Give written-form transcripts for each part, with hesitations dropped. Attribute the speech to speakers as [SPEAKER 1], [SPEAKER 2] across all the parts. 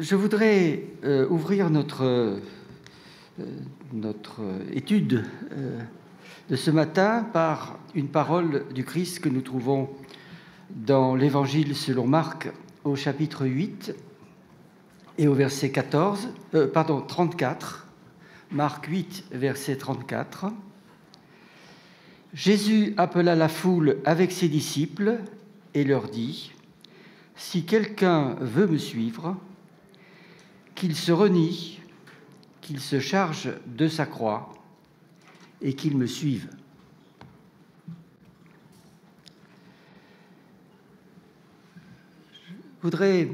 [SPEAKER 1] Je voudrais ouvrir notre étude de ce matin par une parole du Christ que nous trouvons dans l'Évangile selon Marc au chapitre 8 et au verset 34. Marc 8, verset 34. Jésus appela la foule avec ses disciples et leur dit : « Si quelqu'un veut me suivre, qu'il se renie, qu'il se charge de sa croix et qu'il me suive. » Je voudrais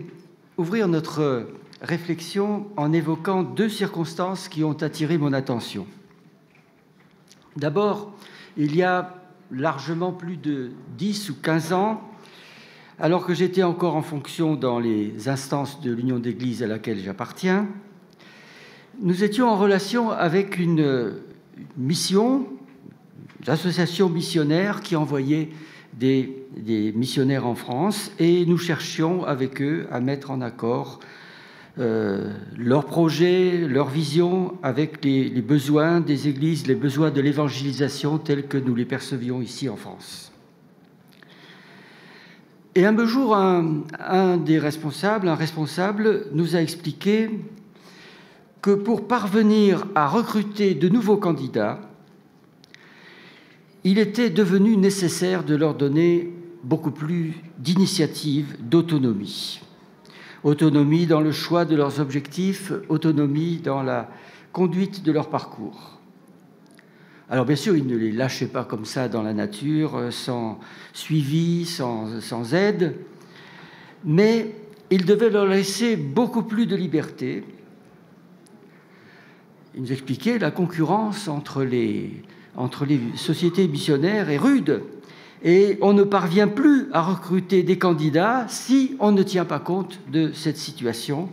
[SPEAKER 1] ouvrir notre réflexion en évoquant deux circonstances qui ont attiré mon attention. D'abord, il y a largement plus de 10 ou 15 ans, alors que j'étais encore en fonction dans les instances de l'Union d'Église à laquelle j'appartiens, nous étions en relation avec une mission, une association missionnaire qui envoyait des missionnaires en France, et nous cherchions avec eux à mettre en accord leurs projets, leurs visions avec les besoins des églises, les besoins de l'évangélisation tels que nous les percevions ici en France. Et un beau jour, un responsable nous a expliqué que pour parvenir à recruter de nouveaux candidats, il était devenu nécessaire de leur donner beaucoup plus d'initiative, d'autonomie. Autonomie dans le choix de leurs objectifs, autonomie dans la conduite de leur parcours. Alors bien sûr, il ne les lâchait pas comme ça dans la nature, sans suivi, sans aide, mais il devait leur laisser beaucoup plus de liberté. Il nous expliquait la concurrence entre les sociétés missionnaires est rude, et on ne parvient plus à recruter des candidats si on ne tient pas compte de cette situation.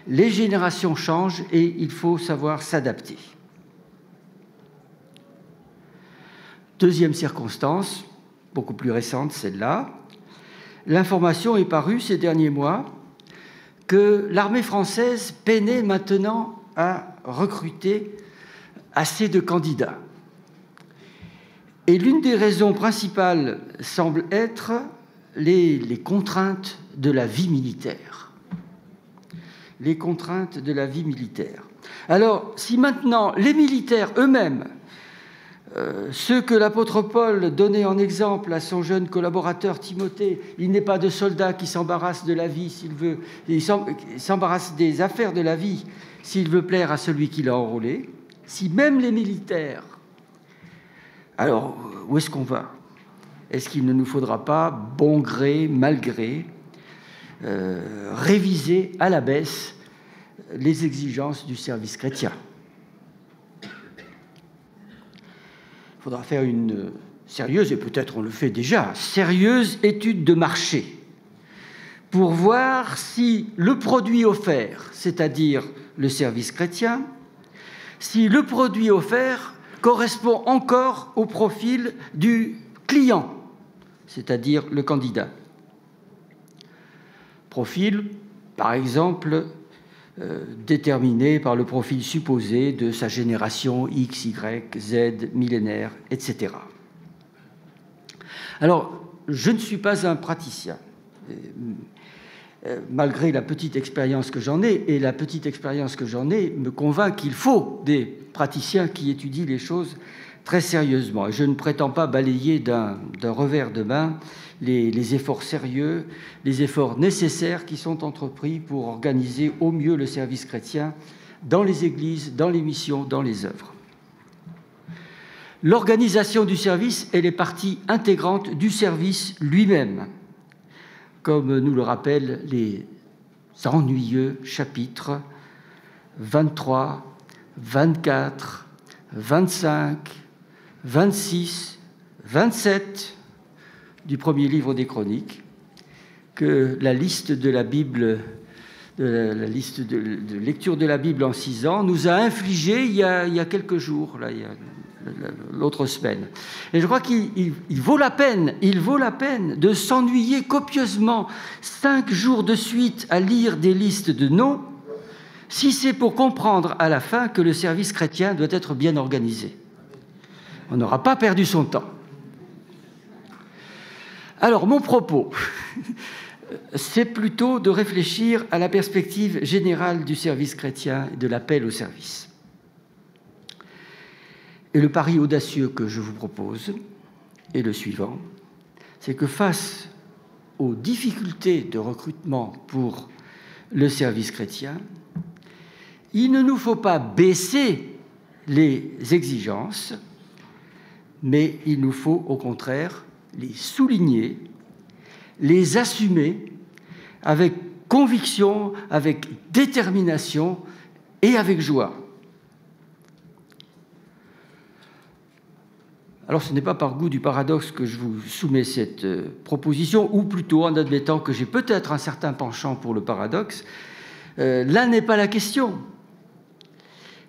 [SPEAKER 1] Les générations changent et il faut savoir s'adapter. Deuxième circonstance, beaucoup plus récente, celle-là, l'information est parue ces derniers mois que l'armée française peinait maintenant à recruter assez de candidats. Et l'une des raisons principales semble être les contraintes de la vie militaire. Les contraintes de la vie militaire. Alors, si maintenant les militaires eux-mêmes, ceux que l'apôtre Paul donnait en exemple à son jeune collaborateur Timothée, il n'est pas de soldat qui s'embarrasse de la vie s'il veut, il s'embarrasse des affaires de la vie s'il veut plaire à celui qui l'a enrôlé. Si même les militaires, alors où est-ce qu'on va ? Est-ce qu'il ne nous faudra pas, bon gré, mal gré, réviser à la baisse les exigences du service chrétien ? Il faudra faire une sérieuse, et peut-être on le fait déjà, sérieuse étude de marché pour voir si le produit offert, c'est-à-dire le service chrétien, si le produit offert correspond encore au profil du client, c'est-à-dire le candidat. Profil, par exemple, déterminé par le profil supposé de sa génération X, Y, Z, millénaire, etc. Alors, je ne suis pas un praticien, malgré la petite expérience que j'en ai, et la petite expérience que j'en ai me convainc qu'il faut des praticiens qui étudient les choses très sérieusement. Et je ne prétends pas balayer d'un revers de main les efforts sérieux, les efforts nécessaires qui sont entrepris pour organiser au mieux le service chrétien dans les églises, dans les missions, dans les œuvres. L'organisation du service, elle est partie intégrante du service lui-même, comme nous le rappellent les ennuyeux chapitres 23, 24, 25, 26, 27 du premier livre des Chroniques, que la liste de la Bible la liste de lecture de la Bible en 6 ans, nous a infligé il y a quelques jours, là, l'autre semaine. Et je crois qu'il vaut la peine de s'ennuyer copieusement 5 jours de suite à lire des listes de noms, si c'est pour comprendre à la fin que le service chrétien doit être bien organisé. On n'aura pas perdu son temps. Alors, mon propos, c'est plutôt de réfléchir à la perspective générale du service chrétien et de l'appel au service. Et le pari audacieux que je vous propose est le suivant, c'est que face aux difficultés de recrutement pour le service chrétien, il ne nous faut pas baisser les exigences, mais il nous faut au contraire les souligner, les assumer avec conviction, avec détermination et avec joie. Alors, ce n'est pas par goût du paradoxe que je vous soumets cette proposition, ou plutôt en admettant que j'ai peut-être un certain penchant pour le paradoxe. Là n'est pas la question.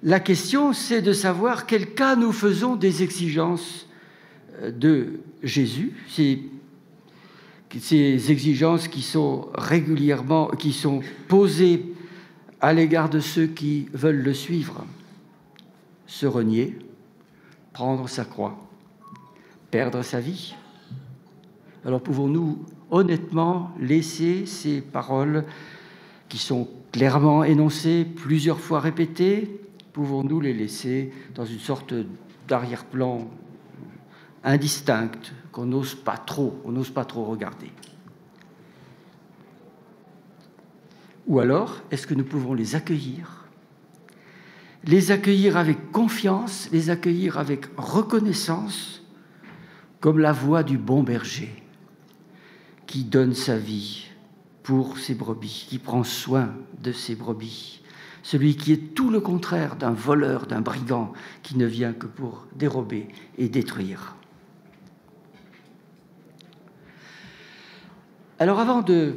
[SPEAKER 1] La question, c'est de savoir quel cas nous faisons des exigences de Jésus, ces exigences qui sont régulièrement, qui sont posées à l'égard de ceux qui veulent le suivre. Se renier, prendre sa croix, perdre sa vie. Alors pouvons-nous honnêtement laisser ces paroles qui sont clairement énoncées, plusieurs fois répétées, pouvons-nous les laisser dans une sorte d'arrière-plan indistinct qu'on n'ose pas trop regarder? Ou alors, est-ce que nous pouvons les accueillir avec confiance, les accueillir avec reconnaissance, comme la voix du bon berger qui donne sa vie pour ses brebis, qui prend soin de ses brebis, celui qui est tout le contraire d'un voleur, d'un brigand, qui ne vient que pour dérober et détruire. Alors avant de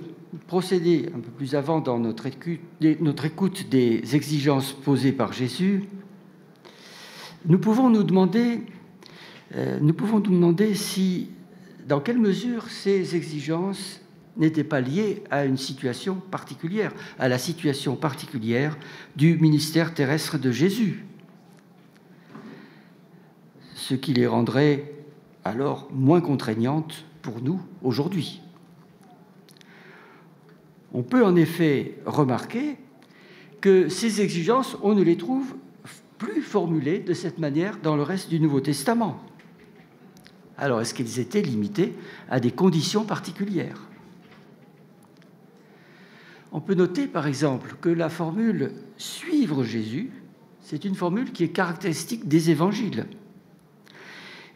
[SPEAKER 1] procéder un peu plus avant dans notre écoute des exigences posées par Jésus, nous pouvons nous demander si, dans quelle mesure ces exigences n'étaient pas liées à une situation particulière, à la situation particulière du ministère terrestre de Jésus, ce qui les rendrait alors moins contraignantes pour nous aujourd'hui. On peut en effet remarquer que ces exigences, on ne les trouve plus formulées de cette manière dans le reste du Nouveau Testament. Alors, est-ce qu'elles étaient limitées à des conditions particulières ? On peut noter, par exemple, que la formule « suivre Jésus », c'est une formule qui est caractéristique des évangiles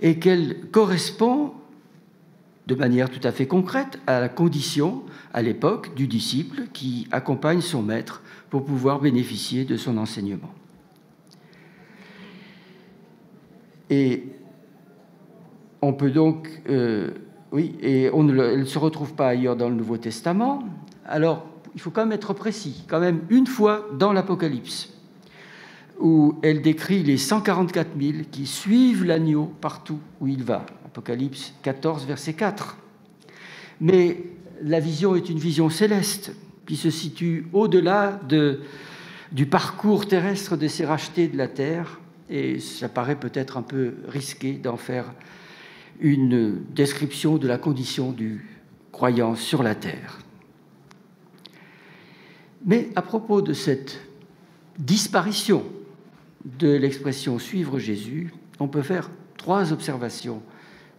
[SPEAKER 1] et qu'elle correspond de manière tout à fait concrète à la condition, à l'époque, du disciple qui accompagne son maître pour pouvoir bénéficier de son enseignement. Et on peut donc... et elle ne se retrouve pas ailleurs dans le Nouveau Testament. Alors, il faut quand même être précis, quand même une fois dans l'Apocalypse, où elle décrit les 144 000 qui suivent l'agneau partout où il va. Apocalypse 14, verset 4. Mais la vision est une vision céleste qui se situe au-delà du parcours terrestre de ces rachetés de la terre, et ça paraît peut-être un peu risqué d'en faire une description de la condition du croyant sur la terre. Mais à propos de cette disparition de l'expression « suivre Jésus », on peut faire 3 observations.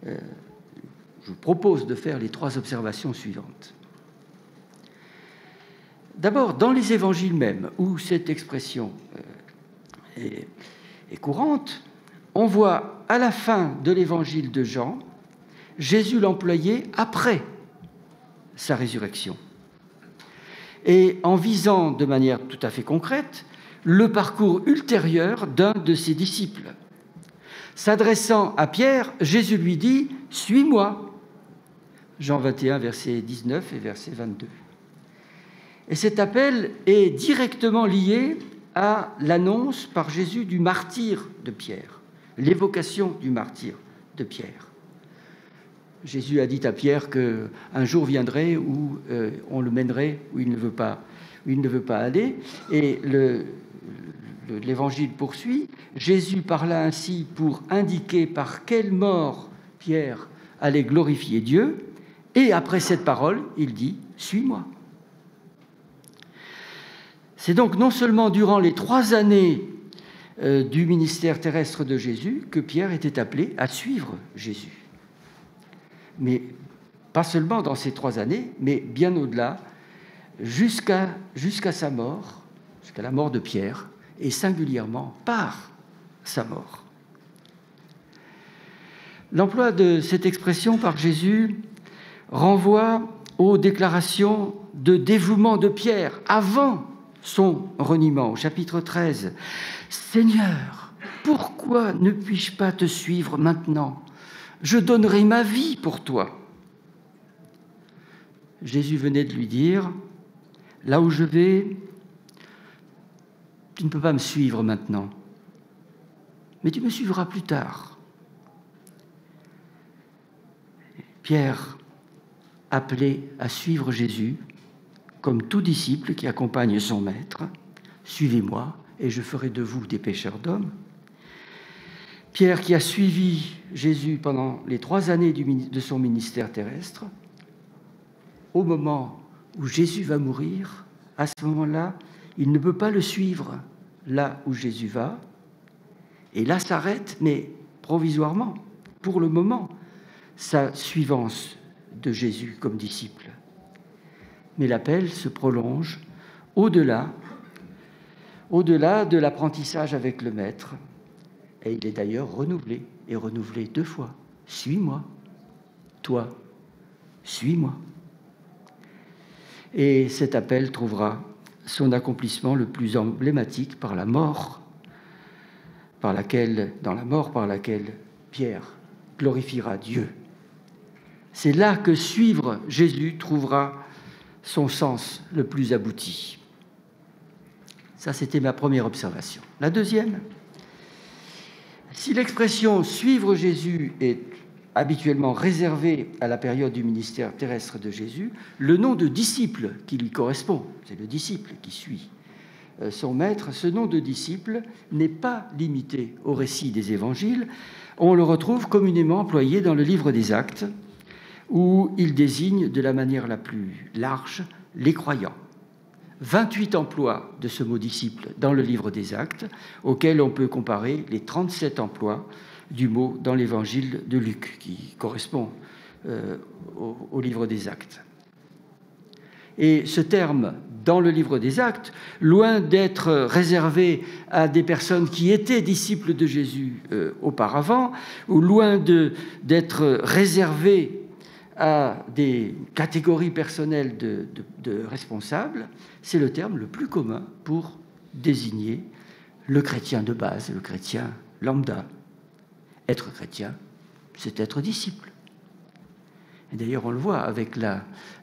[SPEAKER 1] Je vous propose de faire les 3 observations suivantes. D'abord, dans les évangiles même, où cette expression est courante, on voit à la fin de l'évangile de Jean, Jésus l'employer après sa résurrection. Et en visant de manière tout à fait concrète le parcours ultérieur d'un de ses disciples. S'adressant à Pierre, Jésus lui dit « Suis-moi ». Jean 21, verset 19 et verset 22. Et cet appel est directement lié à l'annonce par Jésus du martyre de Pierre, l'évocation du martyre de Pierre. Jésus a dit à Pierre qu'un jour viendrait où on le mènerait où il ne veut pas aller. Et l'Évangile poursuit. Jésus parla ainsi pour indiquer par quelle mort Pierre allait glorifier Dieu. Et après cette parole, il dit « Suis-moi ». C'est donc non seulement durant les 3 années du ministère terrestre de Jésus que Pierre était appelé à suivre Jésus. Mais pas seulement dans ces 3 années, mais bien au-delà, jusqu'à sa mort, jusqu'à la mort de Pierre, et singulièrement par sa mort. L'emploi de cette expression par Jésus renvoie aux déclarations de dévouement de Pierre avant son reniement, au chapitre 13. « Seigneur, pourquoi ne puis-je pas te suivre maintenant ? Je donnerai ma vie pour toi. » Jésus venait de lui dire, « Là où je vais, tu ne peux pas me suivre maintenant, mais tu me suivras plus tard. » Pierre, appelé à suivre Jésus, comme tout disciple qui accompagne son maître, « Suivez-moi et je ferai de vous des pêcheurs d'hommes. » Pierre qui a suivi Jésus pendant les 3 années de son ministère terrestre, au moment où Jésus va mourir, à ce moment-là, il ne peut pas le suivre là où Jésus va, et là s'arrête, mais provisoirement, pour le moment, sa suivance de Jésus comme disciple. Mais l'appel se prolonge au-delà de l'apprentissage avec le Maître, et il est d'ailleurs renouvelé 2 fois. « Suis-moi, toi, suis-moi. » Et cet appel trouvera son accomplissement le plus emblématique dans la mort par laquelle Pierre glorifiera Dieu. C'est là que suivre Jésus trouvera son sens le plus abouti. Ça, c'était ma première observation. La deuxième, si l'expression « suivre Jésus » est habituellement réservée à la période du ministère terrestre de Jésus, le nom de disciple qui lui correspond, c'est le disciple qui suit son maître, ce nom de disciple n'est pas limité au récit des évangiles. On le retrouve communément employé dans le livre des Actes, où il désigne de la manière la plus large les croyants. 28 emplois de ce mot disciple dans le livre des Actes, auxquels on peut comparer les 37 emplois du mot dans l'évangile de Luc, qui correspond au livre des Actes. Et ce terme, dans le livre des Actes, loin d'être réservé à des personnes qui étaient disciples de Jésus auparavant, ou loin d'être réservé à des catégories personnelles de responsables, c'est le terme le plus commun pour désigner le chrétien de base, le chrétien lambda. Être chrétien, c'est être disciple. Et d'ailleurs, on le voit avec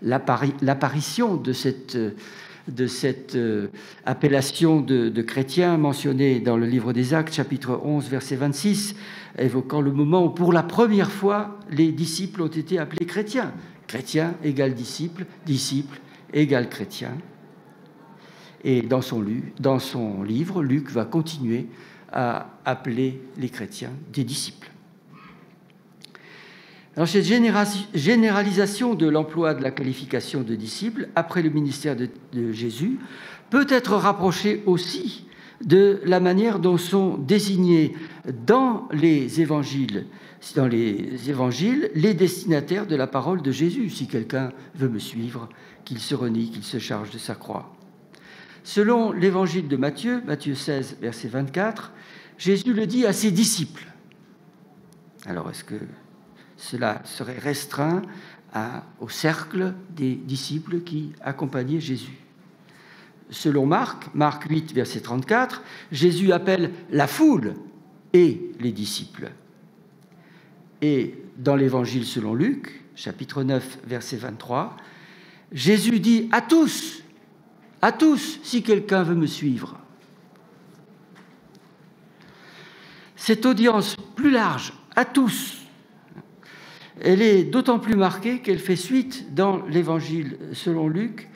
[SPEAKER 1] l'apparition de cette appellation de chrétien mentionnée dans le livre des Actes, chapitre 11, verset 26, évoquant le moment où, pour la première fois, les disciples ont été appelés chrétiens. Chrétien égale disciple, disciple égale chrétien. Et dans son livre, Luc va continuer à appeler les chrétiens des disciples. Alors, cette généralisation de l'emploi de la qualification de disciple après le ministère de Jésus peut être rapprochée aussi de la manière dont sont désignés dans les évangiles les destinataires de la parole de Jésus. Si quelqu'un veut me suivre, qu'il se renie, qu'il se charge de sa croix. Selon l'évangile de Matthieu, Matthieu 16, verset 24, Jésus le dit à ses disciples. Alors, est-ce que cela serait restreint au cercle des disciples qui accompagnaient Jésus? Selon Marc 8, verset 34, Jésus appelle la foule et les disciples. Et dans l'évangile selon Luc, chapitre 9, verset 23, Jésus dit à tous, à tous, si quelqu'un veut me suivre. Cette audience plus large, à tous, elle est d'autant plus marquée qu'elle fait suite dans l'Évangile selon Luc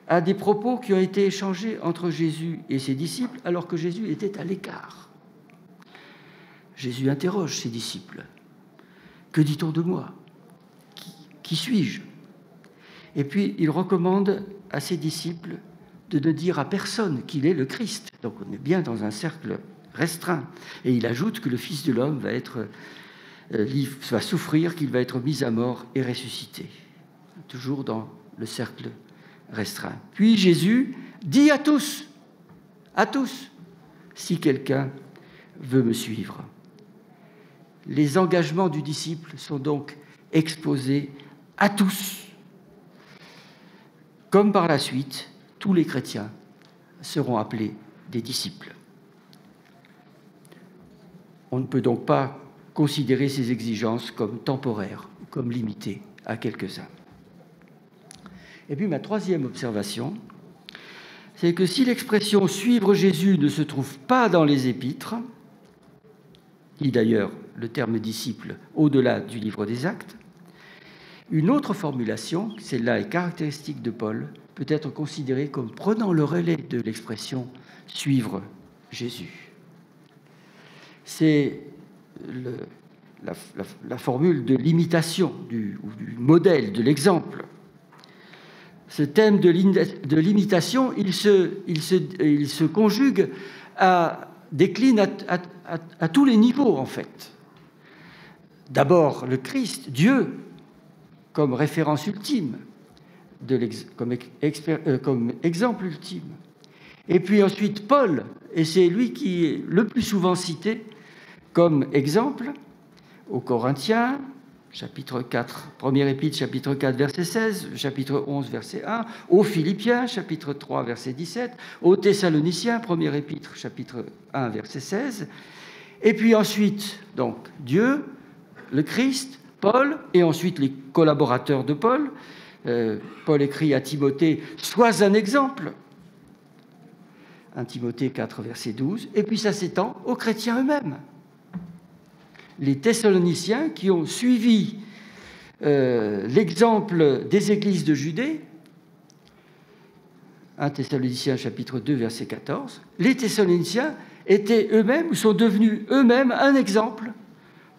[SPEAKER 1] à des propos qui ont été échangés entre Jésus et ses disciples alors que Jésus était à l'écart. Jésus interroge ses disciples. « Que dit-on de moi ? Qui suis-je » Et puis il recommande à ses disciples de ne dire à personne qu'il est le Christ. Donc on est bien dans un cercle restreint. Et il ajoute que le Fils de l'homme va souffrir, qu'il va être mis à mort et ressuscité. Toujours dans le cercle restreint. Puis Jésus dit à tous, si quelqu'un veut me suivre. Les engagements du disciple sont donc exposés à tous. Comme par la suite, tous les chrétiens seront appelés des disciples. On ne peut donc pas considérer ces exigences comme temporaires, comme limitées à quelques-uns. Et puis ma troisième observation, c'est que si l'expression « suivre Jésus » ne se trouve pas dans les épîtres, dit d'ailleurs le terme « disciple » au-delà du livre des Actes, une autre formulation, celle-là est caractéristique de Paul, peut être considérée comme prenant le relais de l'expression « suivre Jésus ». C'est la formule de l'imitation, du modèle, de l'exemple. Ce thème de l'imitation, il se conjugue, décline à tous les niveaux, en fait. D'abord, le Christ, Dieu, comme référence ultime, comme exemple ultime. Et puis ensuite, Paul, et c'est lui qui est le plus souvent cité comme exemple, aux Corinthiens, chapitre 4, première épître, chapitre 4, verset 16, chapitre 11, verset 1, aux Philippiens, chapitre 3, verset 17, aux Thessaloniciens, première épître, chapitre 1, verset 16, et puis ensuite, donc, Dieu, le Christ, Paul, et ensuite les collaborateurs de Paul. Paul écrit à Timothée, « Sois un exemple », 1 Timothée 4, verset 12, et puis ça s'étend aux chrétiens eux-mêmes. Les Thessaloniciens qui ont suivi l'exemple des églises de Judée, 1 Thessaloniciens chapitre 2, verset 14, les Thessaloniciens étaient eux-mêmes, ou sont devenus eux-mêmes un exemple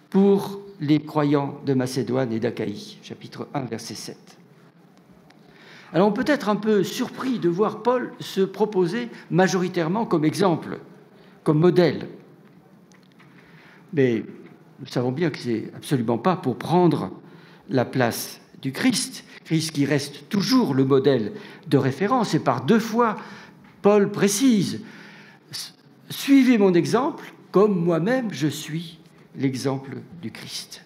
[SPEAKER 1] pour les croyants de Macédoine et d'Achaïe, chapitre 1, verset 7. Alors on peut être un peu surpris de voir Paul se proposer majoritairement comme exemple, comme modèle. Mais nous savons bien que ce n'est absolument pas pour prendre la place du Christ, Christ qui reste toujours le modèle de référence. Et par deux fois, Paul précise « Suivez mon exemple comme moi-même je suis l'exemple du Christ ».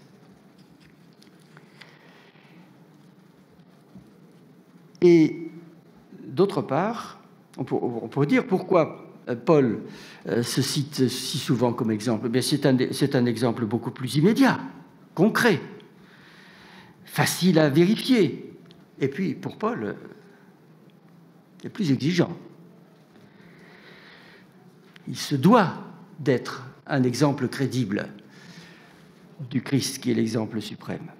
[SPEAKER 1] Et d'autre part, on peut dire pourquoi Paul se cite si souvent comme exemple. Bien, c'est un exemple beaucoup plus immédiat, concret, facile à vérifier. Et puis, pour Paul, c'est plus exigeant. Il se doit d'être un exemple crédible du Christ qui est l'exemple suprême.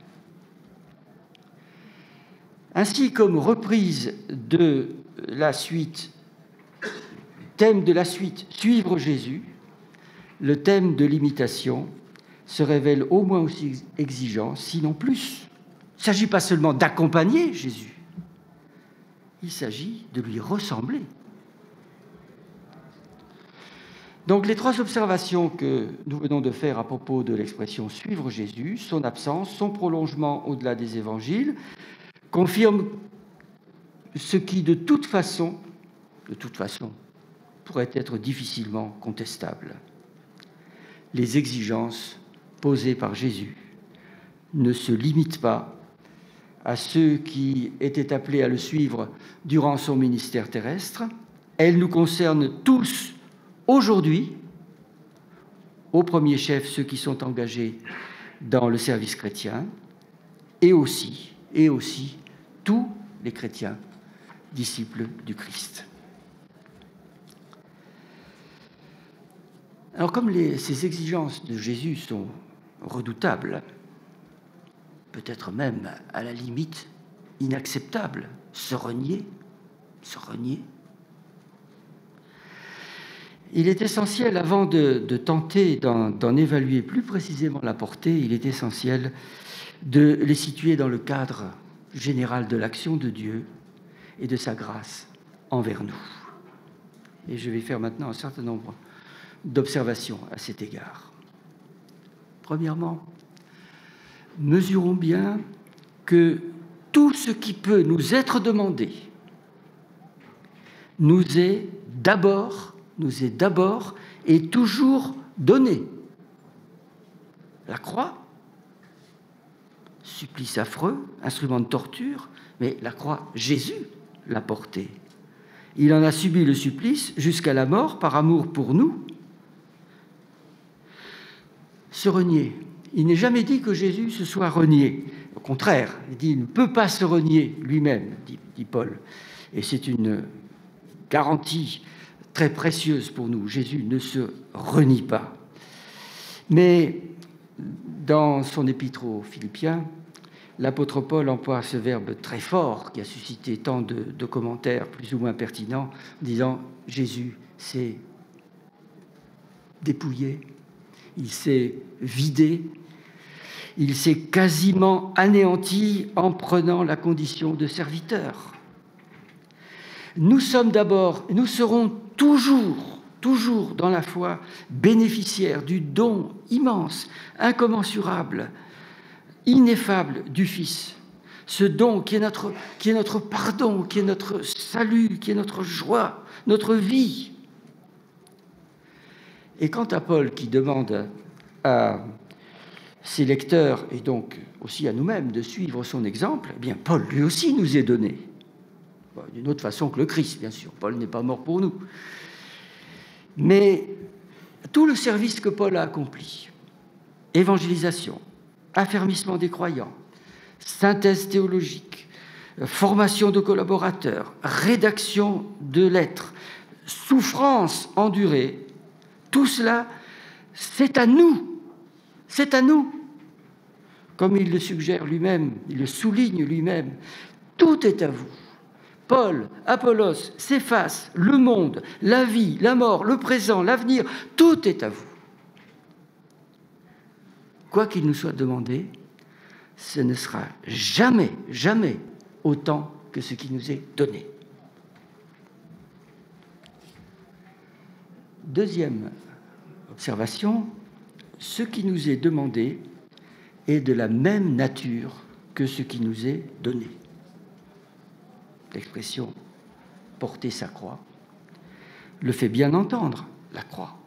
[SPEAKER 1] Ainsi, comme reprise de la suite, thème de la suite, suivre Jésus, le thème de l'imitation se révèle au moins aussi exigeant, sinon plus. Il ne s'agit pas seulement d'accompagner Jésus, il s'agit de lui ressembler. Donc les trois observations que nous venons de faire à propos de l'expression « suivre Jésus », son absence, son prolongement au-delà des évangiles, confirment ce qui, de toute façon, pourrait être difficilement contestable. Les exigences posées par Jésus ne se limitent pas à ceux qui étaient appelés à le suivre durant son ministère terrestre. Elles nous concernent tous aujourd'hui, au premier chef ceux qui sont engagés dans le service chrétien, et aussi tous les chrétiens, disciples du Christ. Alors comme ces exigences de Jésus sont redoutables, peut-être même à la limite inacceptables, se renier, il est essentiel, avant de tenter d'en évaluer plus précisément la portée, il est essentiel de les situer dans le cadre général de l'action de Dieu et de sa grâce envers nous. Et je vais faire maintenant un certain nombre d'observations à cet égard. Premièrement, mesurons bien que tout ce qui peut nous être demandé nous est d'abord et toujours donné. La croix, supplice affreux, instrument de torture, mais la croix, Jésus l'a portée. Il en a subi le supplice jusqu'à la mort par amour pour nous. Se renier. Il n'est jamais dit que Jésus se soit renié. Au contraire, il dit qu'il ne peut pas se renier lui-même, dit Paul. Et c'est une garantie très précieuse pour nous. Jésus ne se renie pas. Mais dans son épître aux Philippiens, l'apôtre Paul emploie ce verbe très fort qui a suscité tant de commentaires plus ou moins pertinents, disant « Jésus s'est dépouillé, il s'est vidé, il s'est quasiment anéanti en prenant la condition de serviteur. » Nous sommes d'abord, nous serons toujours dans la foi bénéficiaires du don immense, incommensurable, ineffable du Fils. Ce don qui est notre pardon, qui est notre salut, qui est notre joie, notre vie. Et quant à Paul qui demande à ses lecteurs, et donc aussi à nous-mêmes, de suivre son exemple, eh bien Paul lui aussi nous est donné. D'une autre façon que le Christ, bien sûr. Paul n'est pas mort pour nous. Mais tout le service que Paul a accompli, évangélisation, affermissement des croyants, synthèse théologique, formation de collaborateurs, rédaction de lettres, souffrance endurée, tout cela, c'est à nous. C'est à nous. Comme il le suggère lui-même, il le souligne lui-même, tout est à vous. Paul, Apollos, Céphas, le monde, la vie, la mort, le présent, l'avenir, tout est à vous. Quoi qu'il nous soit demandé, ce ne sera jamais autant que ce qui nous est donné. Deuxième observation, ce qui nous est demandé est de la même nature que ce qui nous est donné. L'expression « porter sa croix » le fait bien entendre, la croix.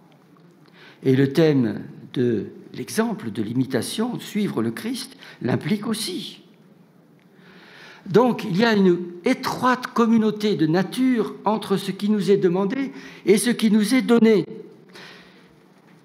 [SPEAKER 1] Et le thème de l'exemple, de l'imitation, suivre le Christ, l'implique aussi. Donc, il y a une étroite communauté de nature entre ce qui nous est demandé et ce qui nous est donné.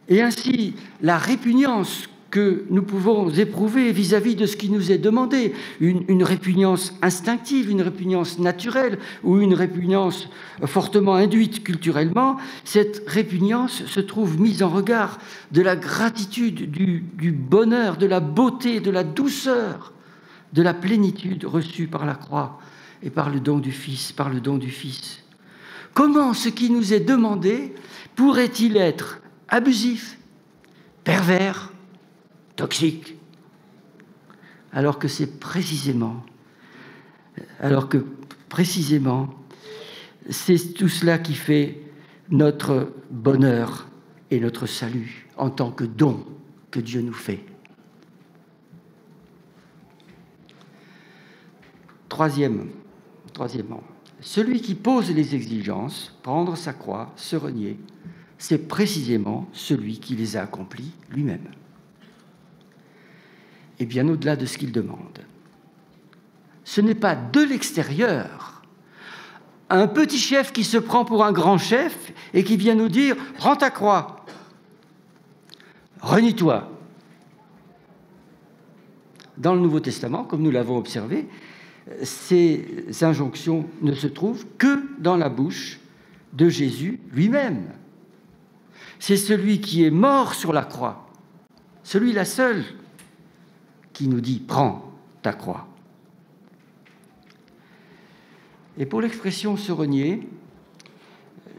[SPEAKER 1] Et ainsi, la répugnance que nous pouvons éprouver vis-à-vis de ce qui nous est demandé, une répugnance instinctive, une répugnance naturelle ou une répugnance fortement induite culturellement, cette répugnance se trouve mise en regard de la gratitude, du bonheur, de la beauté, de la douceur, de la plénitude reçue par la croix et par le don du Fils, Comment ce qui nous est demandé pourrait-il être abusif, pervers, toxique, alors que précisément, c'est tout cela qui fait notre bonheur et notre salut en tant que don que Dieu nous fait. Troisièmement, celui qui pose les exigences, prendre sa croix, se renier, c'est précisément celui qui les a accomplies lui-même. Et bien au-delà de ce qu'il demande. Ce n'est pas de l'extérieur un petit chef qui se prend pour un grand chef et qui vient nous dire « Prends ta croix, renie-toi ». Dans le Nouveau Testament, comme nous l'avons observé, ces injonctions ne se trouvent que dans la bouche de Jésus lui-même. C'est celui qui est mort sur la croix, celui-là seul, qui nous dit « Prends ta croix ». Et pour l'expression « se renier »,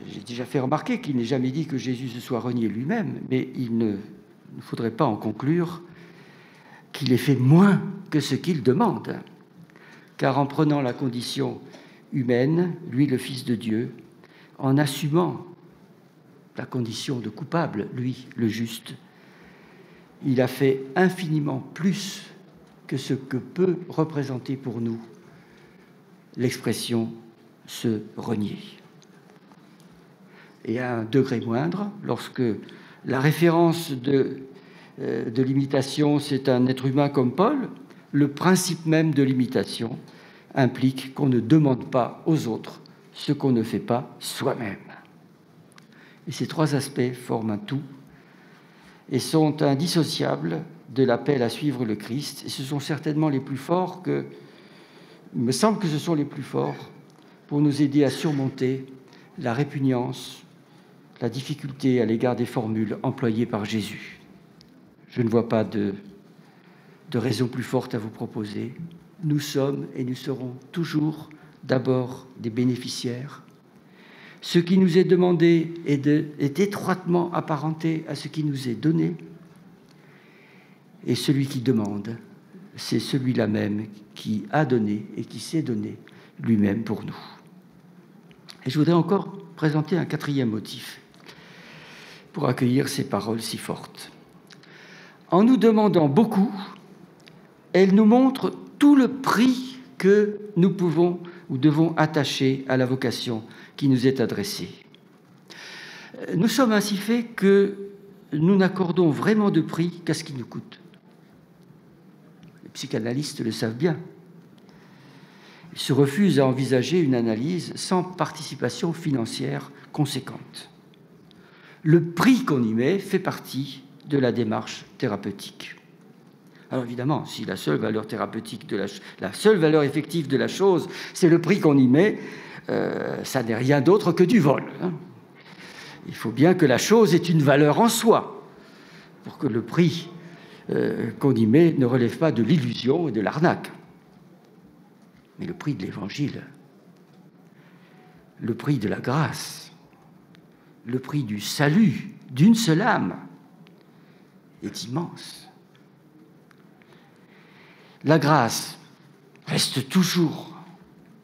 [SPEAKER 1] j'ai déjà fait remarquer qu'il n'est jamais dit que Jésus se soit renié lui-même, mais il ne faudrait pas en conclure qu'il ait fait moins que ce qu'il demande. Car en prenant la condition humaine, lui le Fils de Dieu, en assumant la condition de coupable, lui le juste, il a fait infiniment plus que ce que peut représenter pour nous l'expression « se renier ». Et à un degré moindre, lorsque la référence de l'imitation, c'est un être humain comme Paul, le principe même de l'imitation implique qu'on ne demande pas aux autres ce qu'on ne fait pas soi-même. Et ces trois aspects forment un tout et sont indissociables de l'appel à suivre le Christ. Et ce sont certainement les plus forts il me semble que ce sont les plus forts pour nous aider à surmonter la répugnance, la difficulté à l'égard des formules employées par Jésus. Je ne vois pas de raison plus forte à vous proposer. Nous sommes et nous serons toujours d'abord des bénéficiaires. Ce qui nous est demandé est étroitement apparenté à ce qui nous est donné. Et celui qui demande, c'est celui-là même qui a donné et qui s'est donné lui-même pour nous. Et je voudrais encore présenter un quatrième motif pour accueillir ces paroles si fortes. En nous demandant beaucoup, elle nous montre tout le prix que nous pouvons ou devons attacher à la vocation qui nous est adressée. Nous sommes ainsi faits que nous n'accordons vraiment de prix qu'à ce qui nous coûte. Les psychanalystes le savent bien. Ils se refusent à envisager une analyse sans participation financière conséquente. Le prix qu'on y met fait partie de la démarche thérapeutique. Alors évidemment, si la seule valeur thérapeutique, la seule valeur effective de la chose, c'est le prix qu'on y met, ça n'est rien d'autre que du vol. Il faut bien que la chose ait une valeur en soi, pour que le prix qu'on y met ne relève pas de l'illusion et de l'arnaque. Mais le prix de l'Évangile, le prix de la grâce, le prix du salut d'une seule âme est immense. La grâce reste toujours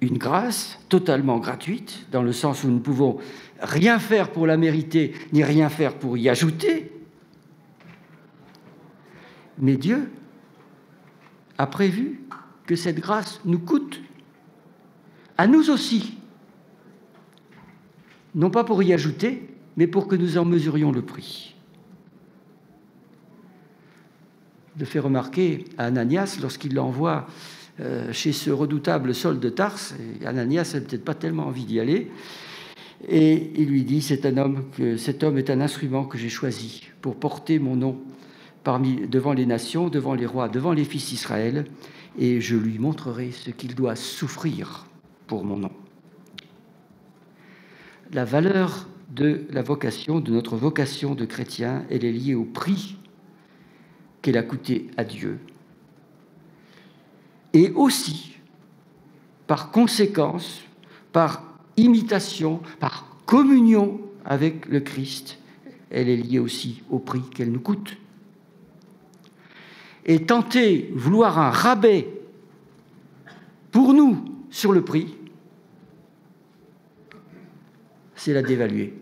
[SPEAKER 1] une grâce totalement gratuite, dans le sens où nous ne pouvons rien faire pour la mériter, ni rien faire pour y ajouter. Mais Dieu a prévu que cette grâce nous coûte, à nous aussi, non pas pour y ajouter, mais pour que nous en mesurions le prix. Je fais remarquer à Ananias, lorsqu'il l'envoie chez ce redoutable Saul de Tarse, et Ananias n'a peut-être pas tellement envie d'y aller, et il lui dit, cet homme est un instrument que j'ai choisi pour porter mon nom devant les nations, devant les rois, devant les fils d'Israël, et je lui montrerai ce qu'il doit souffrir pour mon nom. La valeur de la vocation, de notre vocation de chrétien, elle est liée au prix qu'elle a coûté à Dieu. Et aussi, par conséquence, par imitation, par communion avec le Christ, elle est liée aussi au prix qu'elle nous coûte. Et tenter, vouloir un rabais pour nous sur le prix, c'est la dévaluer.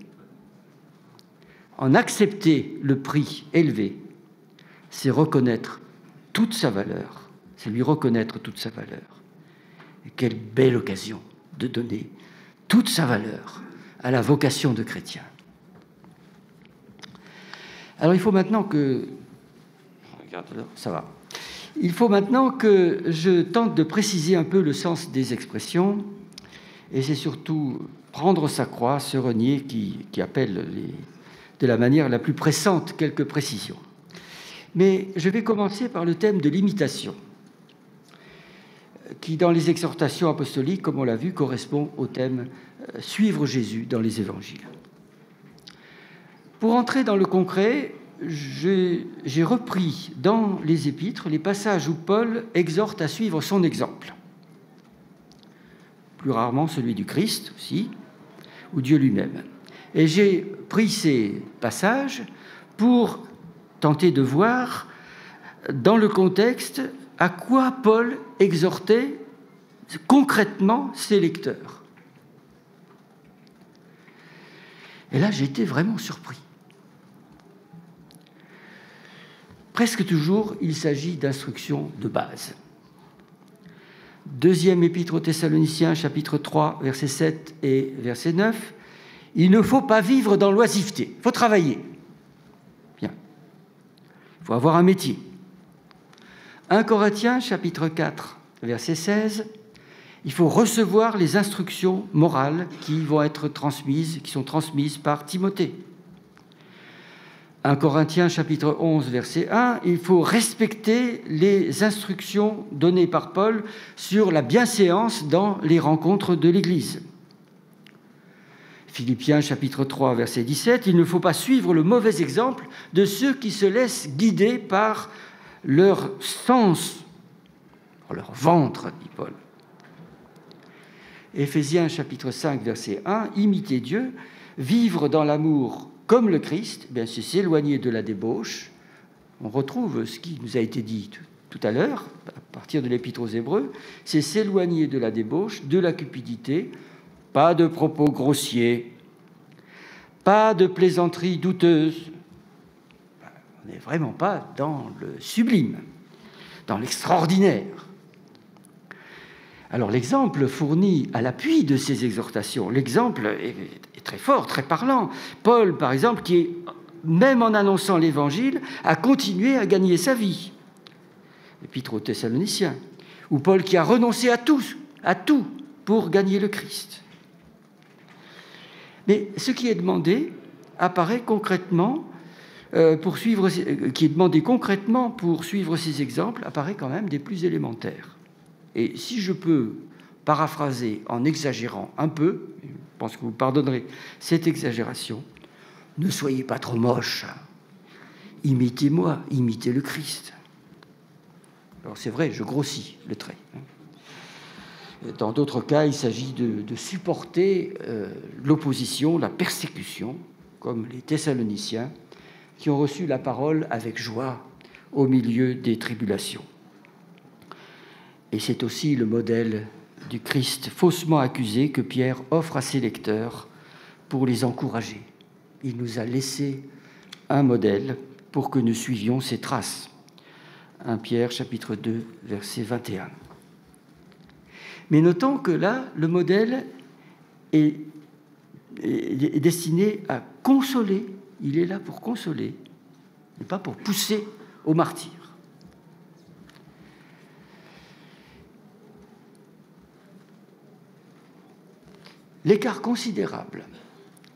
[SPEAKER 1] En accepter le prix élevé, c'est reconnaître toute sa valeur, c'est lui reconnaître toute sa valeur. Et quelle belle occasion de donner toute sa valeur à la vocation de chrétien. Alors il faut maintenant que... Ça va. Il faut maintenant que je tente de préciser un peu le sens des expressions, et c'est surtout prendre sa croix, se renier, qui appelle de la manière la plus pressante quelques précisions. Mais je vais commencer par le thème de l'imitation, qui, dans les exhortations apostoliques, comme on l'a vu, correspond au thème « Suivre Jésus dans les évangiles ». Pour entrer dans le concret, j'ai repris dans les Épîtres les passages où Paul exhorte à suivre son exemple. Plus rarement celui du Christ aussi, ou Dieu lui-même. Et j'ai pris ces passages pour tenter de voir dans le contexte à quoi Paul exhortait concrètement ses lecteurs. Et là, j'ai été vraiment surpris. Presque toujours, il s'agit d'instructions de base. Deuxième épître aux Thessaloniciens, chapitre 3, versets 7 et verset 9. Il ne faut pas vivre dans l'oisiveté, il faut travailler. Bien. Il faut avoir un métier. 1 Corinthiens, chapitre 4, verset 16. Il faut recevoir les instructions morales qui sont transmises par Timothée. 1 Corinthiens chapitre 11, verset 1, il faut respecter les instructions données par Paul sur la bienséance dans les rencontres de l'Église. Philippiens chapitre 3, verset 17, il ne faut pas suivre le mauvais exemple de ceux qui se laissent guider par leur sens, par leur ventre, dit Paul. Éphésiens chapitre 5, verset 1, imiter Dieu, vivre dans l'amour comme le Christ, bien c'est s'éloigner de la débauche. On retrouve ce qui nous a été dit tout à l'heure, à partir de l'Épître aux Hébreux, c'est s'éloigner de la débauche, de la cupidité, pas de propos grossiers, pas de plaisanteries douteuses. On n'est vraiment pas dans le sublime, dans l'extraordinaire. Alors l'exemple fourni à l'appui de ces exhortations, l'exemple est très fort, très parlant. Paul, par exemple, qui, même en annonçant l'Évangile, a continué à gagner sa vie. L'Épître aux Thessaloniciens. Ou Paul qui a renoncé à tout pour gagner le Christ. Mais ce qui est demandé apparaît concrètement, qui est demandé concrètement pour suivre ces exemples, apparaît quand même des plus élémentaires. Et si je peux paraphraser en exagérant un peu, je pense que vous pardonnerez cette exagération, ne soyez pas trop moche. Imitez-moi, imitez le Christ. Alors c'est vrai, je grossis le trait. Dans d'autres cas, il s'agit de supporter l'opposition, la persécution, comme les Thessaloniciens, qui ont reçu la parole avec joie au milieu des tribulations. Et c'est aussi le modèle du Christ faussement accusé que Pierre offre à ses lecteurs pour les encourager. Il nous a laissé un modèle pour que nous suivions ses traces. 1 Pierre, chapitre 2, verset 21. Mais notons que là, le modèle est destiné à consoler. Il est là pour consoler, et pas pour pousser au martyre. L'écart considérable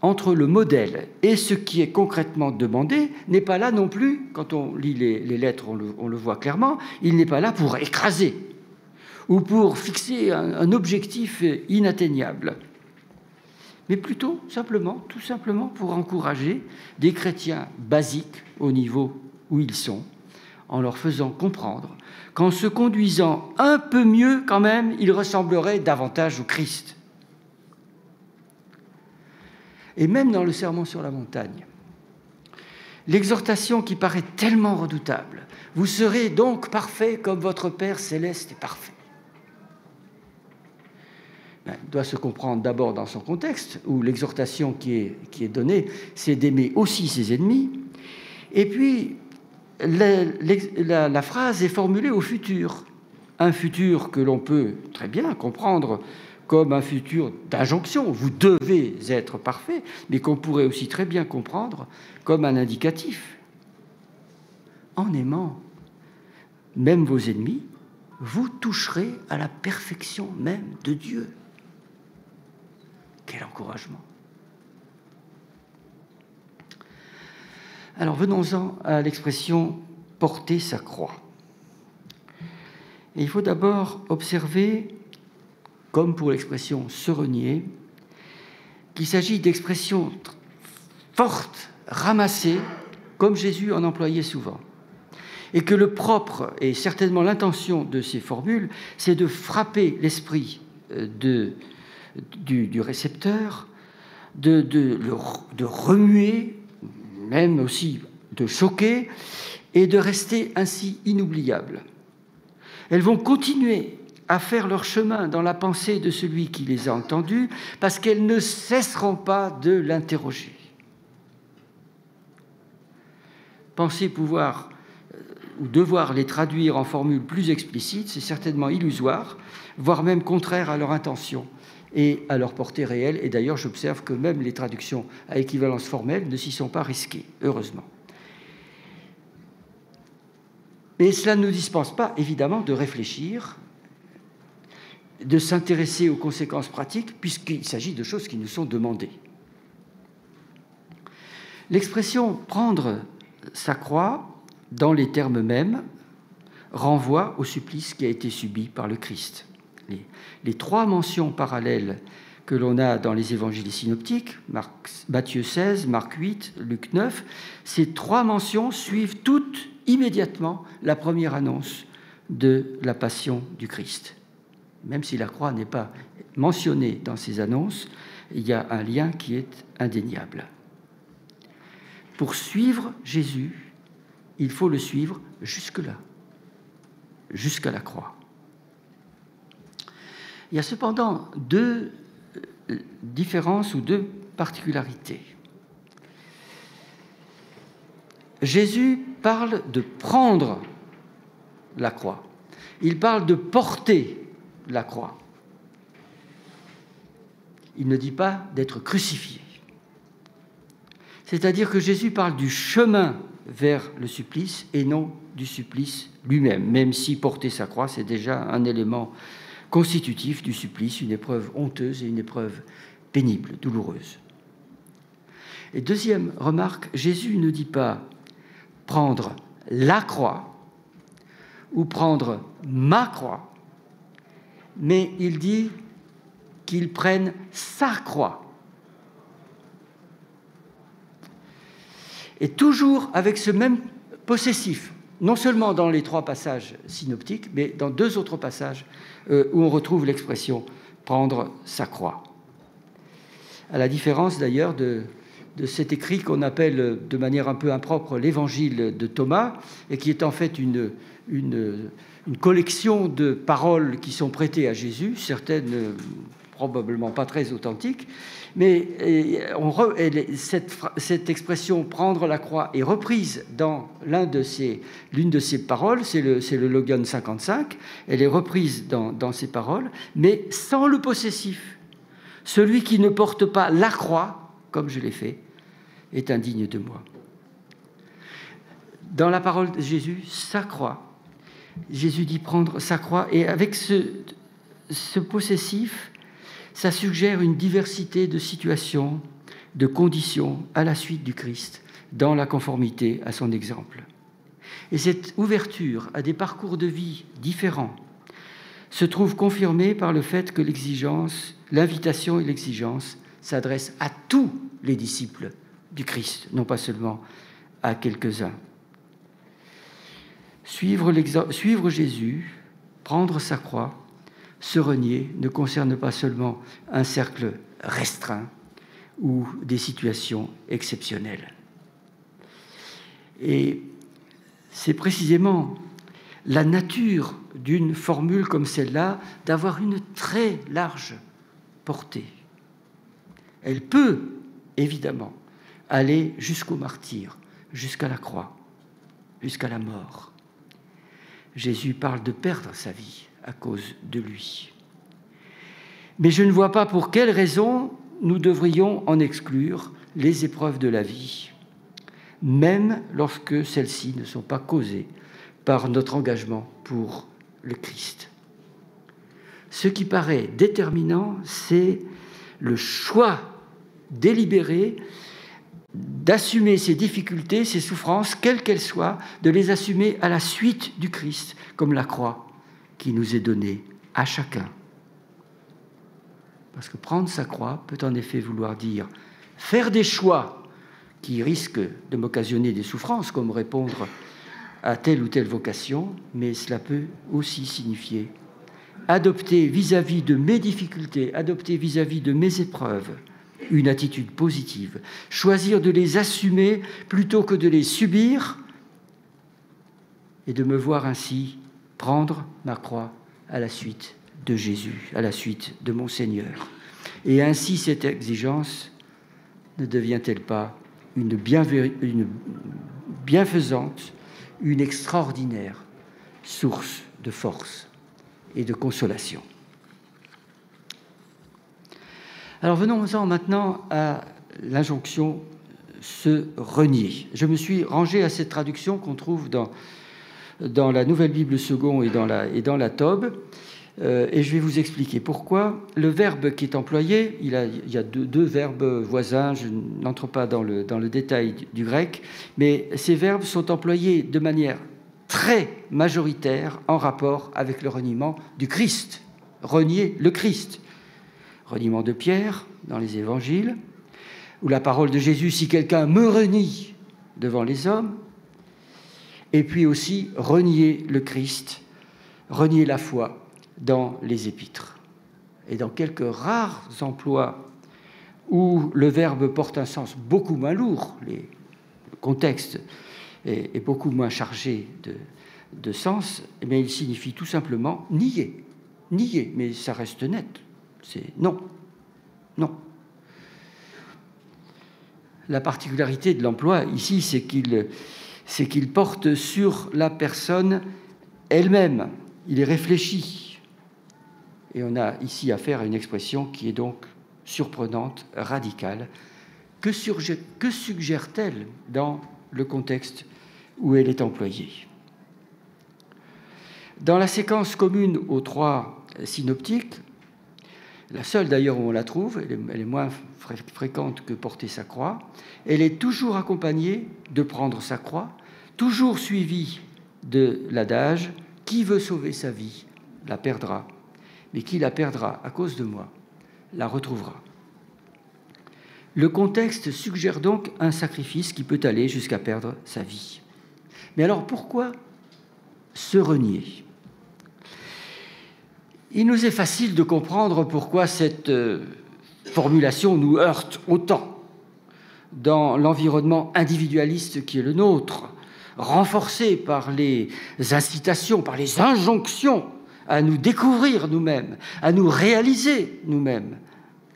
[SPEAKER 1] entre le modèle et ce qui est concrètement demandé n'est pas là non plus, quand on lit les lettres, on le voit clairement, il n'est pas là pour écraser ou pour fixer un objectif inatteignable, mais plutôt tout simplement pour encourager des chrétiens basiques au niveau où ils sont, en leur faisant comprendre qu'en se conduisant un peu mieux quand même, ils ressembleraient davantage au Christ. Et même dans le Sermon sur la montagne, l'exhortation qui paraît tellement redoutable, « Vous serez donc parfaits comme votre Père céleste est parfait ». Il doit se comprendre d'abord dans son contexte, où l'exhortation qui est donnée, c'est d'aimer aussi ses ennemis. Et puis, la phrase est formulée au futur, un futur que l'on peut très bien comprendre comme un futur d'injonction, vous devez être parfait, mais qu'on pourrait aussi très bien comprendre comme un indicatif. En aimant même vos ennemis, vous toucherez à la perfection même de Dieu. Quel encouragement! Alors venons-en à l'expression « porter sa croix ». Et il faut d'abord observer, comme pour l'expression « se renier », qu'il s'agit d'expressions fortes ramasser, comme Jésus en employait souvent. Et que le propre, et certainement l'intention de ces formules, c'est de frapper l'esprit du récepteur, de remuer, même aussi de choquer, et de rester ainsi inoubliables. Elles vont continuer à faire leur chemin dans la pensée de celui qui les a entendues, parce qu'elles ne cesseront pas de l'interroger. Penser pouvoir ou devoir les traduire en formules plus explicites, c'est certainement illusoire, voire même contraire à leur intention et à leur portée réelle. Et d'ailleurs, j'observe que même les traductions à équivalence formelle ne s'y sont pas risquées, heureusement. Mais cela ne nous dispense pas, évidemment, de réfléchir, de s'intéresser aux conséquences pratiques, puisqu'il s'agit de choses qui nous sont demandées. L'expression « prendre sa croix », dans les termes mêmes, renvoie au supplice qui a été subi par le Christ. Les trois mentions parallèles que l'on a dans les évangiles synoptiques, Matthieu 16, Marc 8, Luc 9, ces trois mentions suivent toutes immédiatement la première annonce de la passion du Christ. Même si la croix n'est pas mentionnée dans ces annonces, il y a un lien qui est indéniable. Pour suivre Jésus, il faut le suivre jusque-là, jusqu'à la croix. Il y a cependant deux différences ou deux particularités. Jésus parle de prendre la croix. Il parle de porter la croix. Il ne dit pas d'être crucifié. C'est-à-dire que Jésus parle du chemin vers le supplice et non du supplice lui-même, même si porter sa croix, c'est déjà un élément constitutif du supplice, une épreuve honteuse et une épreuve pénible, douloureuse. Et deuxième remarque, Jésus ne dit pas prendre la croix ou prendre ma croix, mais il dit qu'il prenne sa croix. Et toujours avec ce même possessif, non seulement dans les trois passages synoptiques, mais dans deux autres passages où on retrouve l'expression « prendre sa croix ». À la différence d'ailleurs de cet écrit qu'on appelle de manière un peu impropre l'évangile de Thomas, et qui est en fait une collection de paroles qui sont prêtées à Jésus, certaines probablement pas très authentiques, mais cette expression « prendre la croix » est reprise dans l'une de ces paroles, c'est le Logion 55, elle est reprise dans ces paroles, mais sans le possessif. Celui qui ne porte pas la croix, comme je l'ai fait, est indigne de moi. Dans la parole de Jésus, sa croix, Jésus dit prendre sa croix, et avec ce possessif, ça suggère une diversité de situations, de conditions à la suite du Christ, dans la conformité à son exemple. Et cette ouverture à des parcours de vie différents se trouve confirmée par le fait que l'invitation et l'exigence s'adressent à tous les disciples du Christ, non pas seulement à quelques-uns. Suivre Jésus, prendre sa croix, se renier ne concerne pas seulement un cercle restreint ou des situations exceptionnelles. Et c'est précisément la nature d'une formule comme celle-là d'avoir une très large portée. Elle peut, évidemment, aller jusqu'au martyre, jusqu'à la croix, jusqu'à la mort. Jésus parle de perdre sa vie à cause de lui. Mais je ne vois pas pour quelle raison nous devrions en exclure les épreuves de la vie, même lorsque celles-ci ne sont pas causées par notre engagement pour le Christ. Ce qui paraît déterminant, c'est le choix délibéré d'assumer ces difficultés, ces souffrances, quelles qu'elles soient, de les assumer à la suite du Christ, comme la croix qui nous est donnée à chacun. Parce que prendre sa croix peut en effet vouloir dire faire des choix qui risque de m'occasionner des souffrances, comme répondre à telle ou telle vocation, mais cela peut aussi signifier adopter vis-à-vis de mes difficultés, adopter vis-à-vis de mes épreuves, une attitude positive, choisir de les assumer plutôt que de les subir et de me voir ainsi prendre ma croix à la suite de Jésus, à la suite de mon Seigneur. Et ainsi cette exigence ne devient-elle pas une bienfaisante, une extraordinaire source de force et de consolation. Alors venons-en maintenant à l'injonction « se renier ». Je me suis rangé à cette traduction qu'on trouve dans la Nouvelle Bible Second et dans la Tob, et je vais vous expliquer pourquoi. Le verbe qui est employé, il y a deux verbes voisins, je n'entre pas dans le détail du grec, mais ces verbes sont employés de manière très majoritaire en rapport avec le reniement du Christ, renier le Christ. Reniement de Pierre dans les évangiles, ou la parole de Jésus, si quelqu'un me renie devant les hommes, et puis aussi renier le Christ, renier la foi dans les épîtres. Et dans quelques rares emplois où le verbe porte un sens beaucoup moins lourd, le contexte est beaucoup moins chargé de sens, mais il signifie tout simplement nier, mais ça reste net. C'est non. La particularité de l'emploi ici, c'est qu'il porte sur la personne elle-même. Il est réfléchi. Et on a ici affaire à une expression qui est donc surprenante, radicale. Que suggère-t-elle dans le contexte où elle est employée ? Dans la séquence commune aux trois synoptiques, la seule d'ailleurs où on la trouve, elle est moins fréquente que porter sa croix, elle est toujours accompagnée de prendre sa croix, toujours suivie de l'adage « Qui veut sauver sa vie, la perdra, mais qui la perdra à cause de moi, la retrouvera ». Le contexte suggère donc un sacrifice qui peut aller jusqu'à perdre sa vie. Mais alors pourquoi se renier ? Il nous est facile de comprendre pourquoi cette formulation nous heurte autant dans l'environnement individualiste qui est le nôtre, renforcé par les incitations, par les injonctions à nous découvrir nous-mêmes, à nous réaliser nous-mêmes,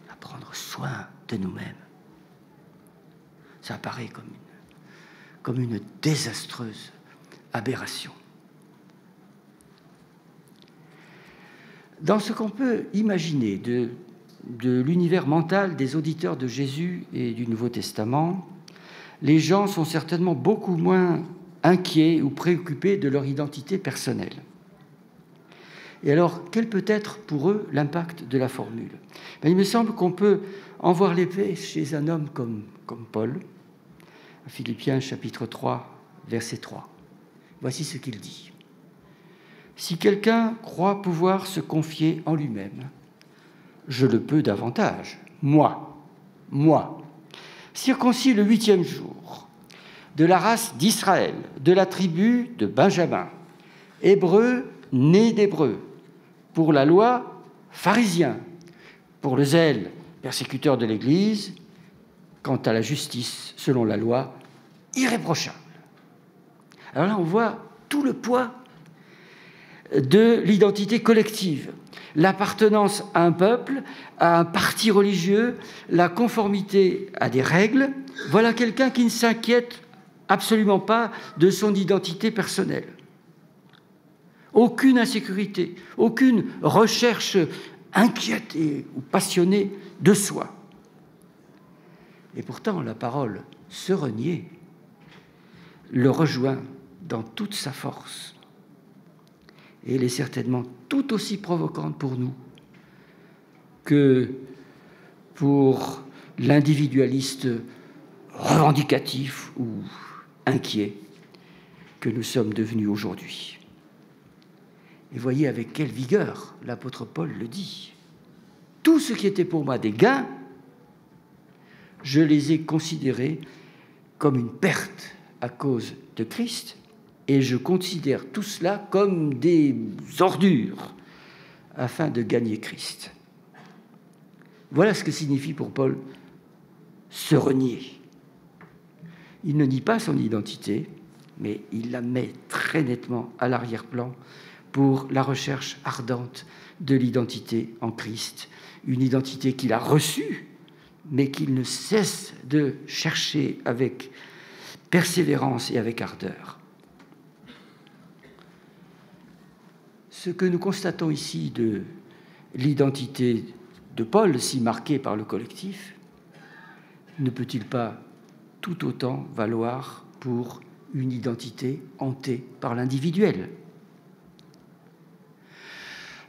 [SPEAKER 1] à prendre soin de nous-mêmes. Ça apparaît comme une désastreuse aberration. Dans ce qu'on peut imaginer de l'univers mental des auditeurs de Jésus et du Nouveau Testament, les gens sont certainement beaucoup moins inquiets ou préoccupés de leur identité personnelle. Et alors, quel peut être pour eux l'impact de la formule ? Il me semble qu'on peut en voir l'effet chez un homme comme Paul, Philippiens chapitre 3, verset 3. Voici ce qu'il dit. Si quelqu'un croit pouvoir se confier en lui-même, je le peux davantage, moi, circoncis le 8e jour, de la race d'Israël, de la tribu de Benjamin, hébreu, né d'hébreu, pour la loi, pharisien, pour le zèle, persécuteur de l'Église, quant à la justice, selon la loi, irréprochable. Alors là, on voit tout le poids de l'identité collective, l'appartenance à un peuple, à un parti religieux, la conformité à des règles. Voilà quelqu'un qui ne s'inquiète absolument pas de son identité personnelle. Aucune insécurité, aucune recherche inquiète ou passionnée de soi. Et pourtant, la parole « se renier » le rejoint dans toute sa force. Et elle est certainement tout aussi provocante pour nous que pour l'individualiste revendicatif ou inquiet que nous sommes devenus aujourd'hui. Et voyez avec quelle vigueur l'apôtre Paul le dit. Tout ce qui était pour moi des gains, je les ai considérés comme une perte à cause de Christ, et je considère tout cela comme des ordures afin de gagner Christ. Voilà ce que signifie pour Paul se renier. Il ne nie pas son identité, mais il la met très nettement à l'arrière-plan pour la recherche ardente de l'identité en Christ, une identité qu'il a reçue, mais qu'il ne cesse de chercher avec persévérance et avec ardeur. Ce que nous constatons ici de l'identité de Paul, si marquée par le collectif, ne peut-il pas tout autant valoir pour une identité hantée par l'individuel?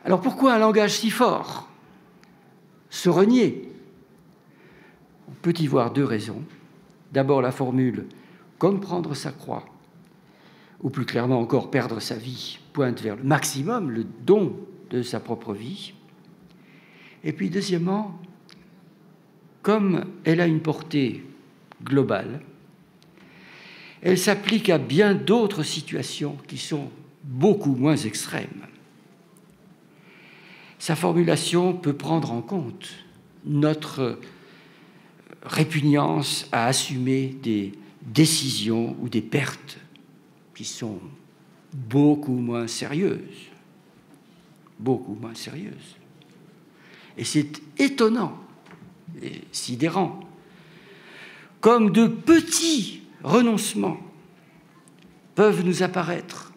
[SPEAKER 1] Alors pourquoi un langage si fort? Se renier? On peut y voir deux raisons. D'abord la formule « comme prendre sa croix », ou plus clairement encore perdre sa vie, pointe vers le maximum, le don de sa propre vie. Et puis deuxièmement, comme elle a une portée globale, elle s'applique à bien d'autres situations qui sont beaucoup moins extrêmes. Sa formulation peut prendre en compte notre répugnance à assumer des décisions ou des pertes qui sont beaucoup moins sérieuses. Beaucoup moins sérieuses. Et c'est étonnant et sidérant, comme de petits renoncements peuvent nous apparaître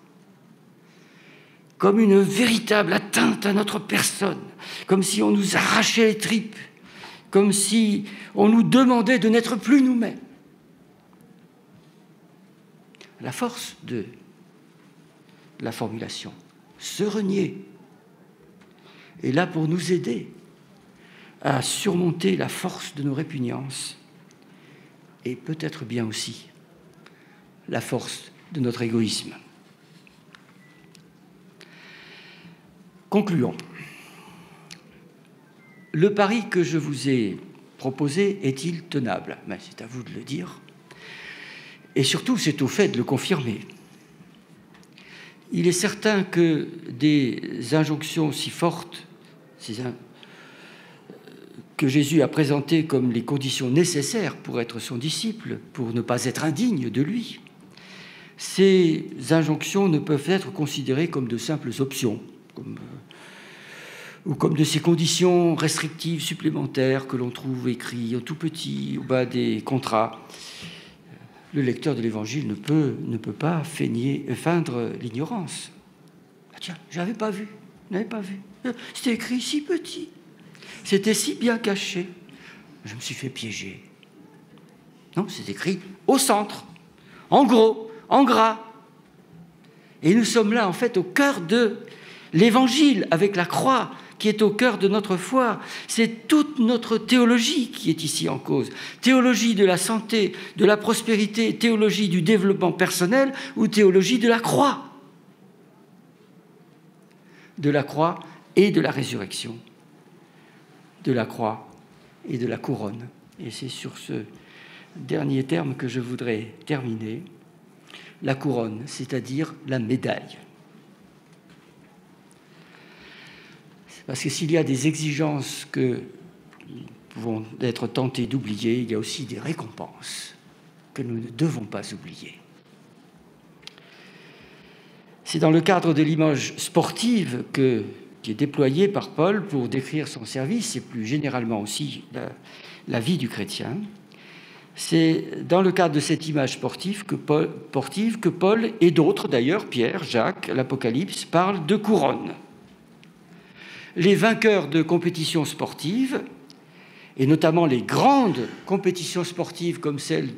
[SPEAKER 1] comme une véritable atteinte à notre personne, comme si on nous arrachait les tripes, comme si on nous demandait de n'être plus nous-mêmes. La force de la formulation, se renier, est là pour nous aider à surmonter la force de nos répugnances et peut-être bien aussi la force de notre égoïsme. Concluons. Le pari que je vous ai proposé est-il tenable? Ben, c'est à vous de le dire. Et surtout, c'est au fait de le confirmer. Il est certain que des injonctions si fortes, que Jésus a présentées comme les conditions nécessaires pour être son disciple, pour ne pas être indigne de lui, ces injonctions ne peuvent être considérées comme de simples options, ou comme de ces conditions restrictives supplémentaires que l'on trouve écrites en tout petit au bas des contrats. Le lecteur de l'Évangile ne peut pas feindre l'ignorance. Ah tiens, je n'avais pas vu, C'était écrit si petit, c'était si bien caché. Je me suis fait piéger. Non, c'est écrit au centre, en gros, en gras. Et nous sommes là, en fait, au cœur de l'Évangile, avec la croix, qui est au cœur de notre foi. C'est toute notre théologie qui est ici en cause. Théologie de la santé, de la prospérité, théologie du développement personnel ou théologie de la croix. De la croix et de la résurrection. De la croix et de la couronne. Et c'est sur ce dernier terme que je voudrais terminer. La couronne, c'est-à-dire la médaille. Parce que s'il y a des exigences que nous pouvons être tentés d'oublier, il y a aussi des récompenses que nous ne devons pas oublier. C'est dans le cadre de l'image sportive qui est déployée par Paul pour décrire son service et plus généralement aussi la vie du chrétien. C'est dans le cadre de cette image sportive que Paul et d'autres d'ailleurs, Pierre, Jacques, l'Apocalypse, parlent de couronne. Les vainqueurs de compétitions sportives, et notamment les grandes compétitions sportives comme celle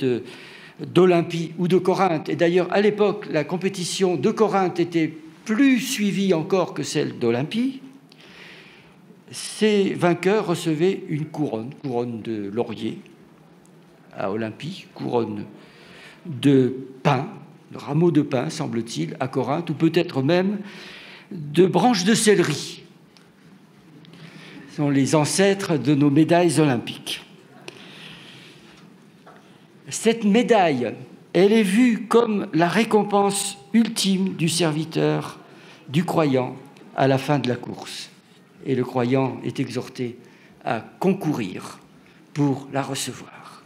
[SPEAKER 1] d'Olympie ou de Corinthe, et d'ailleurs à l'époque la compétition de Corinthe était plus suivie encore que celle d'Olympie, ces vainqueurs recevaient une couronne de laurier à Olympie, couronne de pin, de rameaux de pin semble-t-il à Corinthe, ou peut-être même de branches de céleri. Sont les ancêtres de nos médailles olympiques. Cette médaille, elle est vue comme la récompense ultime du serviteur, du croyant, à la fin de la course. Et le croyant est exhorté à concourir pour la recevoir.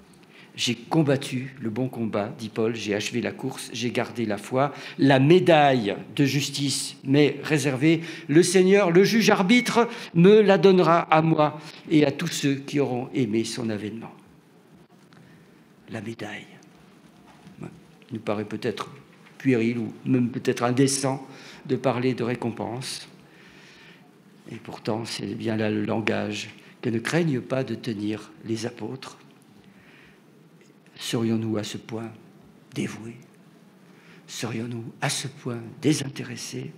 [SPEAKER 1] J'ai combattu le bon combat, dit Paul, j'ai achevé la course, j'ai gardé la foi. La médaille de justice m'est réservée. Le Seigneur, le juge arbitre, me la donnera à moi et à tous ceux qui auront aimé son avènement. La médaille. Il nous paraît peut-être puéril ou même peut-être indécent de parler de récompense. Et pourtant, c'est bien là le langage que ne craignent pas de tenir les apôtres. Serions-nous à ce point dévoués? Serions-nous à ce point désintéressés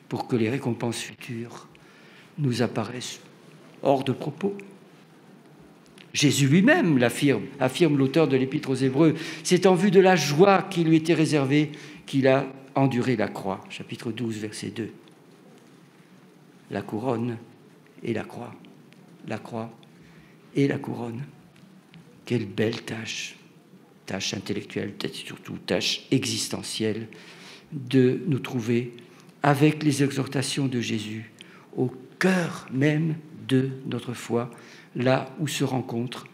[SPEAKER 1] pour que les récompenses futures nous apparaissent hors de propos? Jésus lui-même l'affirme, affirme l'auteur de l'Épître aux Hébreux. C'est en vue de la joie qui lui était réservée qu'il a enduré la croix. Chapitre 12, verset 2. La couronne et la croix. La croix et la couronne. Quelle belle tâche. Tâche intellectuelle, peut-être surtout tâche existentielle, de nous trouver avec les exhortations de Jésus au cœur même de notre foi, là où se rencontrent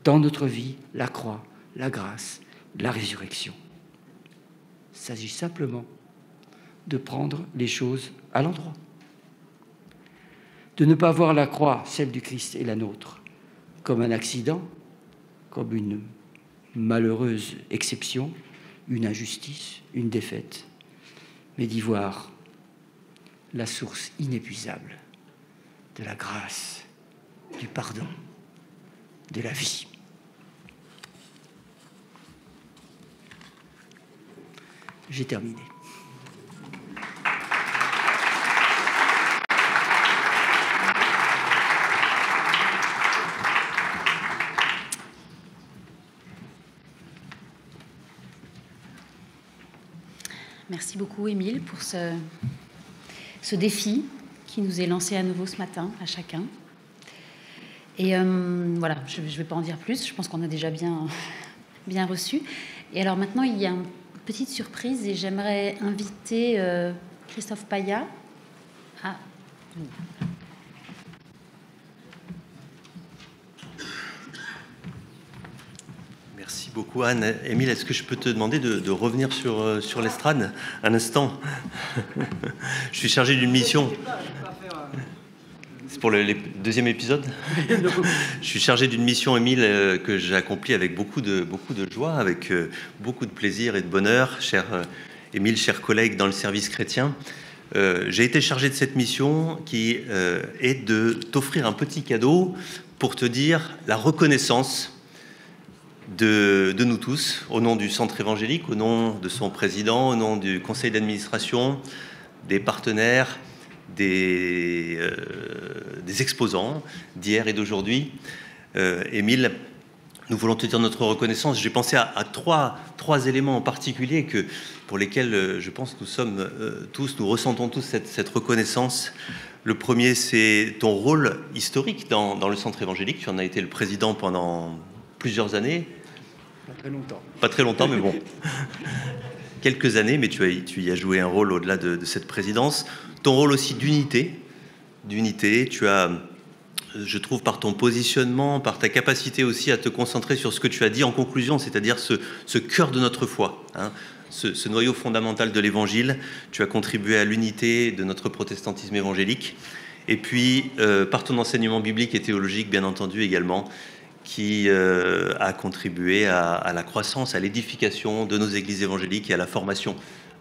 [SPEAKER 1] dans notre vie la croix, la grâce, la résurrection. Il s'agit simplement de prendre les choses à l'endroit, de ne pas voir la croix, celle du Christ et la nôtre, comme un accident, comme une malheureuse exception, une injustice, une défaite, mais d'y voir la source inépuisable de la grâce, du pardon, de la vie. J'ai terminé.
[SPEAKER 2] Merci beaucoup, Émile, pour ce défi qui nous est lancé à nouveau ce matin, à chacun. Et voilà, je ne vais pas en dire plus, je pense qu'on a déjà bien reçu. Et alors maintenant, il y a une petite surprise et j'aimerais inviter Christophe Paya à...
[SPEAKER 3] Merci beaucoup, Anne. Émile, est-ce que je peux te demander de revenir sur l'estrade un instant? Je suis chargé d'une mission. C'est pour le deuxième épisode. Je suis chargé d'une mission, Émile, que j'ai accomplie avec beaucoup de joie, avec beaucoup de plaisir et de bonheur. Cher Émile, cher collègue dans le service chrétien, j'ai été chargé de cette mission qui est de t'offrir un petit cadeau pour te dire la reconnaissance de nous tous, au nom du Centre évangélique, au nom de son président, au nom du conseil d'administration, des partenaires, des exposants d'hier et d'aujourd'hui. Émile, nous voulons te dire notre reconnaissance. J'ai pensé à trois éléments en particulier pour lesquels je pense que nous sommes nous ressentons tous cette reconnaissance. Le premier, c'est ton rôle historique dans le Centre évangélique. Tu en as été le président pendant plusieurs années.
[SPEAKER 1] Pas très longtemps.
[SPEAKER 3] Pas très longtemps, mais bon. Quelques années, mais tu y as joué un rôle au-delà de cette présidence. Ton rôle aussi d'unité. Tu as, je trouve, par ton positionnement, par ta capacité aussi à te concentrer sur ce que tu as dit en conclusion, c'est-à-dire ce cœur de notre foi, hein, ce noyau fondamental de l'Évangile. Tu as contribué à l'unité de notre protestantisme évangélique. Et puis, par ton enseignement biblique et théologique, bien entendu, également, qui a contribué à la croissance, à l'édification de nos églises évangéliques et à la formation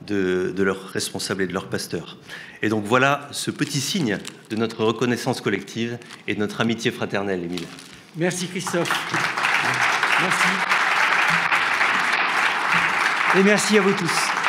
[SPEAKER 3] de leurs responsables et de leurs pasteurs. Et donc voilà ce petit signe de notre reconnaissance collective et de notre amitié fraternelle, Émile.
[SPEAKER 1] Merci Christophe. Merci. Et merci à vous tous.